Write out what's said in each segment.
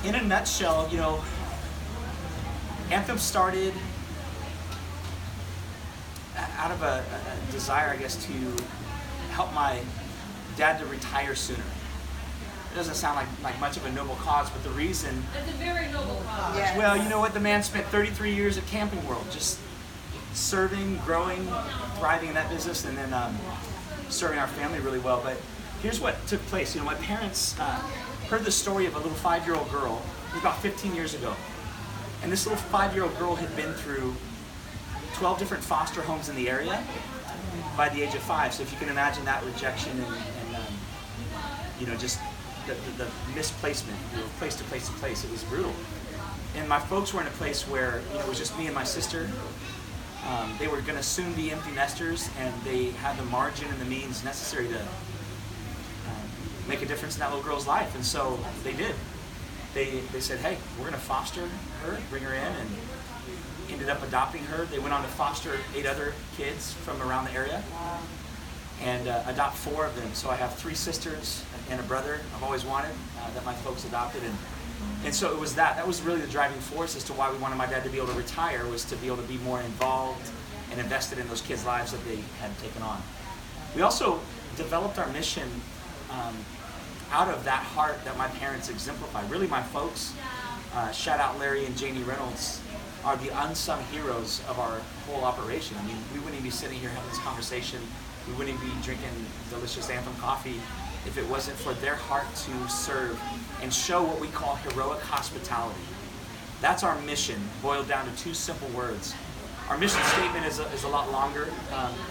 in a nutshell, Anthem started out of a desire, I guess, to help my dad to retire sooner. It doesn't sound like much of a noble cause, but the reason... It's a very noble cause. Yes. Well, you know what? The man spent 33 years at Camping World, just serving, growing, thriving in that business, and then serving our family really well. But here's what took place. My parents heard the story of a little 5-year-old girl. It was about 15 years ago. And this little 5-year-old girl had been through 12 different foster homes in the area by the age of 5. So if you can imagine that rejection and just the misplacement, place to place to place, it was brutal. And my folks were in a place where it was just me and my sister. They were going to soon be empty nesters, and they had the margin and the means necessary to make a difference in that little girl's life. And so they did. They said, hey, we're going to foster her, bring her in, and ended up adopting her. They went on to foster 8 other kids from around the area and adopt 4 of them. So I have 3 sisters and a brother I've always wanted that my folks adopted. And so it was that was really the driving force as to why we wanted my dad to be able to retire, was to be able to be more involved and invested in those kids' lives that they had taken on. We also developed our mission out of that heart that my parents exemplified. Really, my folks, shout out Larry and Janie Reynolds, are the unsung heroes of our whole operation. I mean, we wouldn't be sitting here having this conversation. We wouldn't be drinking delicious Anthem coffee if it wasn't for their heart to serve and show what we call heroic hospitality. That's our mission, boiled down to 2 simple words. Our mission statement is a lot longer,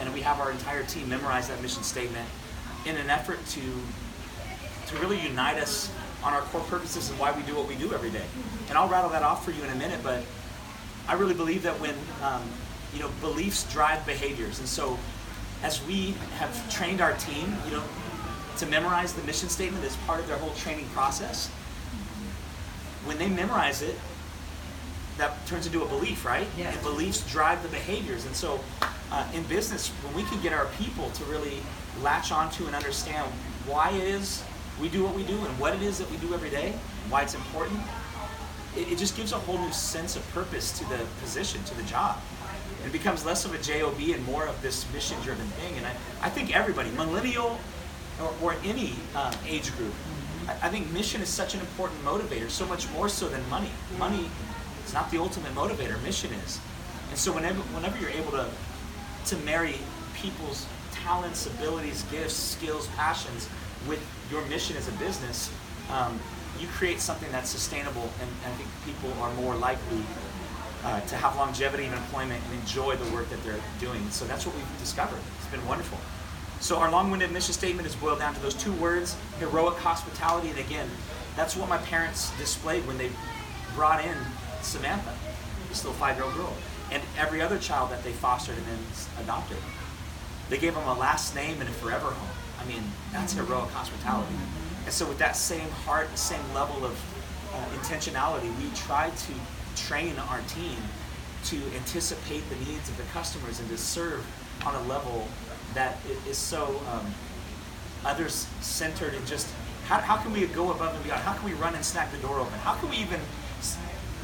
and we have our entire team memorize that mission statement in an effort to really unite us on our core purposes and why we do what we do every day. And I'll rattle that off for you in a minute, but I really believe that when beliefs drive behaviors, and so as we have trained our team, to memorize the mission statement as part of their whole training process, when they memorize it, that turns into a belief, right? Yes. And beliefs drive the behaviors. And so in business, when we can get our people to really latch onto and understand why it is we do what we do and what it is that we do every day, why it's important, it just gives a whole new sense of purpose to the position, to the job. It becomes less of a job and more of this mission-driven thing. And I think everybody, millennial or any age group, I think mission is such an important motivator, so much more so than money. Money is not the ultimate motivator, mission is. And so whenever you're able to marry people's talents, abilities, gifts, skills, passions with your mission as a business, you create something that's sustainable, and I think people are more likely to have longevity in employment and enjoy the work that they're doing. So that's what we've discovered. It's been wonderful. So our long-winded mission statement is boiled down to those 2 words, heroic hospitality. And again, that's what my parents displayed when they brought in Samantha, this little 5-year-old girl, and every other child that they fostered and then adopted. They gave them a last name and a forever home. I mean, that's heroic hospitality. And so with that same heart, the same level of intentionality, we try to train our team to anticipate the needs of the customers and to serve on a level that is so others-centered, and just how can we go above and beyond? How can we run and snag the door open? How can we even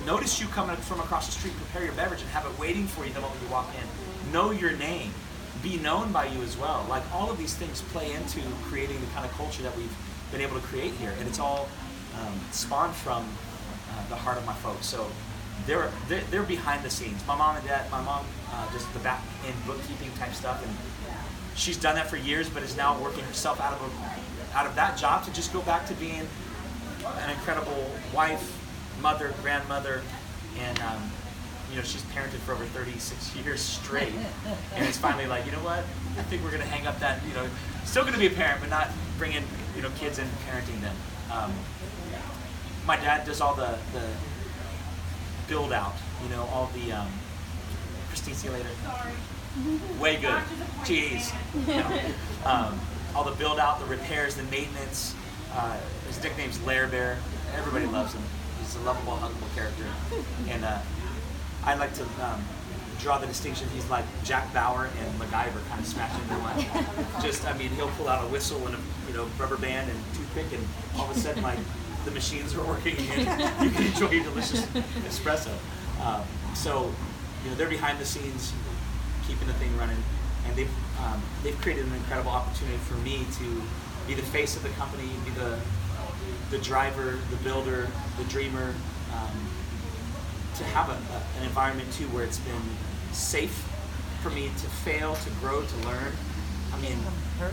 notice you coming from across the street, prepare your beverage, and have it waiting for you the moment you walk in? Know your name. Be known by you as well. Like, all of these things play into creating the kind of culture that we've been able to create here, and it's all spawned from the heart of my folks. So they're behind the scenes. My mom and dad. My mom does the back end bookkeeping type stuff, and she's done that for years, but is now working herself out of that job to just go back to being an incredible wife, mother, grandmother, and she's parented for over 36 years straight, and it's finally like, you know what? I think we're gonna hang up that, still gonna be a parent, but not bring in, kids and parenting them. My dad does all the build out, all the, Christine, see you later. Way good. Jeez. All the build out, the repairs, the maintenance. His nickname's Lair Bear. Everybody loves him. He's a lovable, huggable character. And I like to draw the distinction. He's like Jack Bauer and MacGyver kind of smashed into one. He'll pull out a whistle and a rubber band and toothpick, and all of a sudden, like, the machines are working and you can enjoy your delicious espresso. So, you know, they're behind the scenes, keeping the thing running, and they've created an incredible opportunity for me to be the face of the company, be the driver, the builder, the dreamer, to have an environment too where it's been safe for me to fail, to grow, to learn. I mean,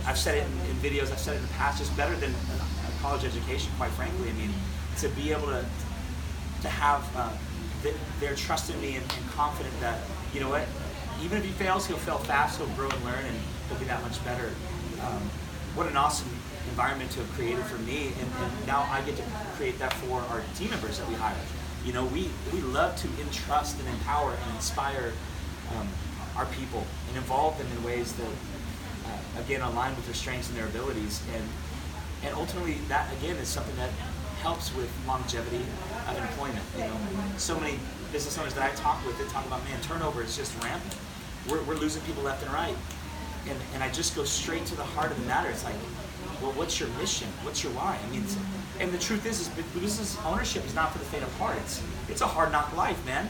I've said it in videos, I've said it in the past, just better than a college education, quite frankly. I mean, to be able to have they're trusting me and confident that, you know what, even if he fails, he'll fail fast, he'll grow and learn, and he'll be that much better. What an awesome environment to have created for me, and now I get to create that for our team members that we hire. You know, we love to entrust and empower and inspire our people and involve them in ways that, again, align with their strengths and their abilities. And ultimately, that, again, is something that helps with longevity of employment. You know, so many business owners that I talk with, they talk about, man, turnover is just rampant. We're losing people left and right. And I just go straight to the heart of the matter. It's like, well, what's your mission? What's your why? I mean, and the truth is business ownership is not for the faint of heart. It's a hard knock life, man.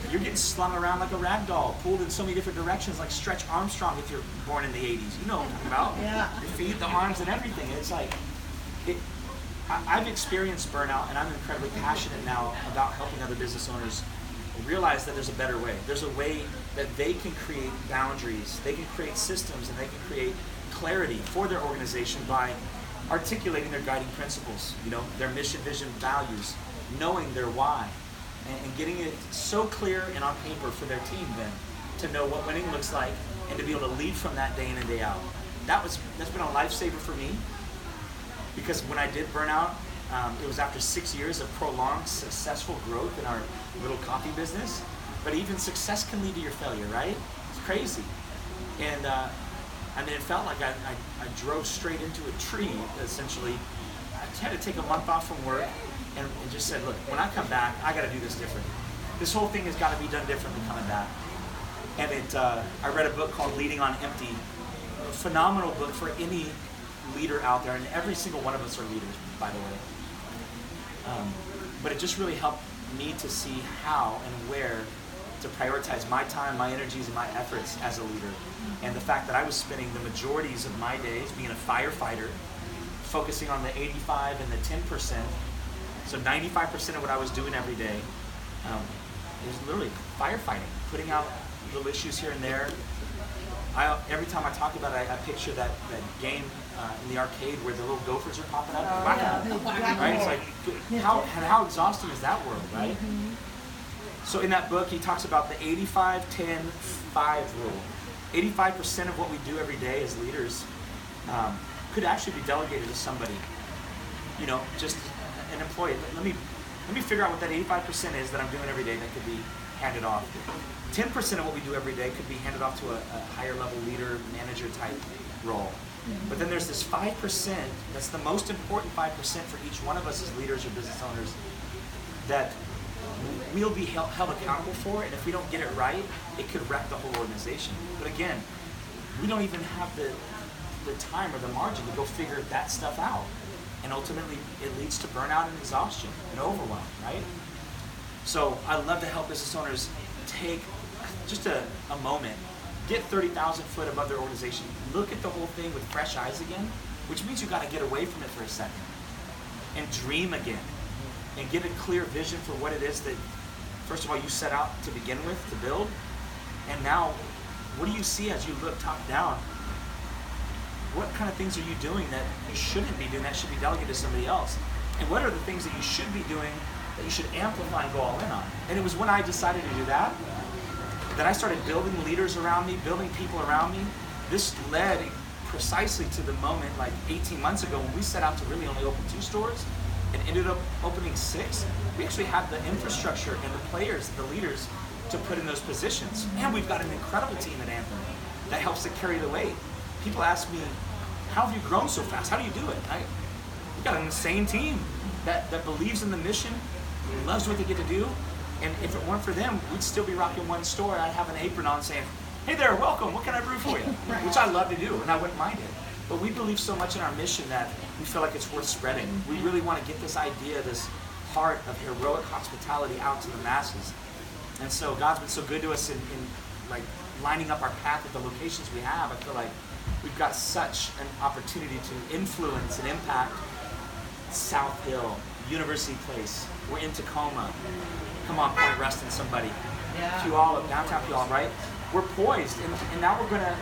You're getting slung around like a rag doll, pulled in so many different directions, like Stretch Armstrong if you're born in the 80s. You know what I'm talking about. Yeah. Your feet, the arms, and everything. It's like, I've experienced burnout, and I'm incredibly passionate now about helping other business owners realize that there's a better way. There's a way that they can create boundaries, they can create systems, and they can create clarity for their organization by articulating their guiding principles, you know, their mission, vision, values, knowing their why, and getting it so clear and on paper for their team then to know what winning looks like and to be able to lead from that day in and day out. That's been a lifesaver for me, because when I did burn out, it was after 6 years of prolonged successful growth in our little coffee business. But even success can lead to your failure, right? It's crazy. And I mean, it felt like I drove straight into a tree, essentially. I had to take a month off from work and just said, look, when I come back, I got to do this different. This whole thing has got to be done differently coming back. And I read a book called Leading on Empty, a phenomenal book for any leader out there, and every single one of us are leaders, by the way. But it just really helped me to see how and where to prioritize my time, my energies, and my efforts as a leader. And the fact that I was spending the majorities of my days being a firefighter, focusing on the 85 and the 10%, so 95% of what I was doing every day was literally firefighting, putting out little issues here and there. Every time I talk about it, I picture that game in the arcade where the little gophers are popping up. Right? It's like, how exhausting is that world, right? Mm-hmm. So in that book, he talks about the 85-10-5 rule. 85% of what we do every day as leaders could actually be delegated to somebody. You know, just an employee. Let me figure out what that 85% is that I'm doing every day that could be handed off. 10% of what we do every day could be handed off to a higher level leader, manager type role. Mm-hmm. But then there's this 5%, that's the most important 5% for each one of us as leaders or business owners, that we'll be held accountable for, and if we don't get it right, it could wreck the whole organization. But again, we don't even have the time or the margin to go figure that stuff out. And ultimately, it leads to burnout and exhaustion and overwhelm, right? So I love to help business owners take just a moment, get 30,000 foot above their organization, look at the whole thing with fresh eyes again, which means you got to get away from it for a second and dream again and get a clear vision for what it is that, first of all, you set out to begin with, to build. And now, what do you see as you look top down? What kind of things are you doing that you shouldn't be doing, that should be delegated to somebody else? And what are the things that you should be doing that you should amplify and go all in on? And it was when I decided to do that I started building leaders around me, building people around me. This led precisely to the moment like 18 months ago when we set out to really only open 2 stores and ended up opening 6. We actually have the infrastructure and the players, the leaders, to put in those positions. And we've got an incredible team at Anthem that helps to carry the weight. People ask me, how have you grown so fast? How do you do it? We've got an insane team that believes in the mission, loves what they get to do. And if it weren't for them, we'd still be rocking one store. I'd have an apron on saying, hey there, welcome, what can I brew for you? Which I love to do, and I wouldn't mind it. But we believe so much in our mission that we feel like it's worth spreading. We really want to get this idea, this heart of heroic hospitality out to the masses. And so God's been so good to us in like lining up our path with the locations we have. I feel like we've got such an opportunity to influence and impact South Hill, University Place. We're in Tacoma. Come on, Point Reston, somebody. Yeah. Puyallup, downtown Puyallup, right? We're poised, and now we're going to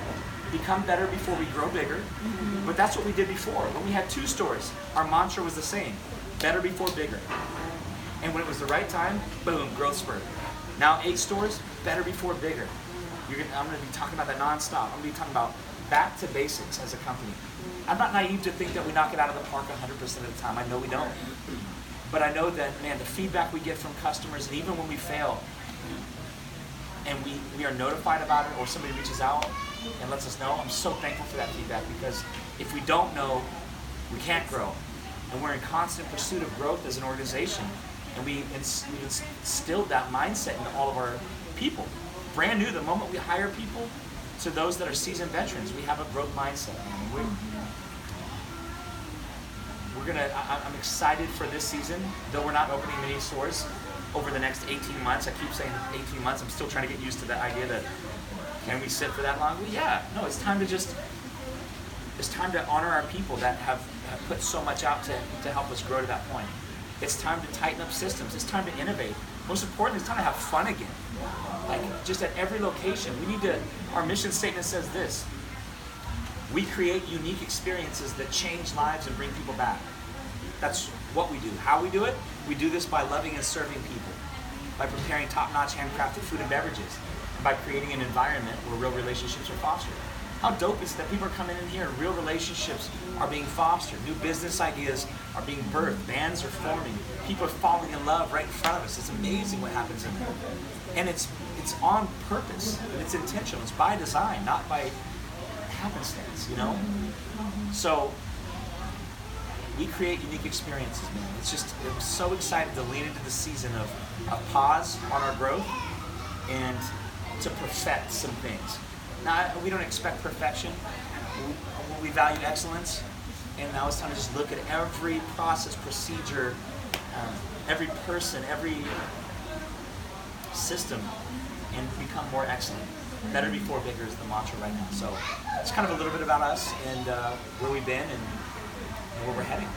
become better before we grow bigger. Mm-hmm. But that's what we did before. When we had 2 stores, our mantra was the same: better before bigger. And when it was the right time, boom, growth spurt. Now 8 stores, better before bigger. I'm going to be talking about that nonstop. I'm going to be talking about back to basics as a company. I'm not naive to think that we knock it out of the park 100% of the time. I know we don't. But I know that, man, the feedback we get from customers, and even when we fail, and we are notified about it, or somebody reaches out and lets us know, I'm so thankful for that feedback, because if we don't know, we can't grow. And we're in constant pursuit of growth as an organization. And we've instilled that mindset into all of our people. Brand new, the moment we hire people, to those that are seasoned veterans, we have a growth mindset. I'm excited for this season, though we're not opening many stores over the next 18 months. I keep saying 18 months. I'm still trying to get used to the idea that, can we sit for that long? Well, yeah. No, it's time to honor our people that have put so much out to help us grow to that point. It's time to tighten up systems. It's time to innovate. Most importantly, it's time to have fun again. Like, just at every location, our mission statement says this: we create unique experiences that change lives and bring people back. That's what we do. How we do it? We do this by loving and serving people, by preparing top-notch handcrafted food and beverages, and by creating an environment where real relationships are fostered. How dope is it that people are coming in here and real relationships are being fostered, new business ideas are being birthed, bands are forming, people are falling in love right in front of us. It's amazing what happens in there. And it's on purpose, and it's intentional. It's by design, not by happenstance, you know? So we create unique experiences, man. I'm so excited to lean into the season of pause on our growth and to perfect some things. Now, we don't expect perfection. We value excellence, and now it's time to just look at every process, procedure, every person, every system, and become more excellent. Better before bigger is the mantra right now. So it's kind of a little bit about us and where we've been and where we're heading.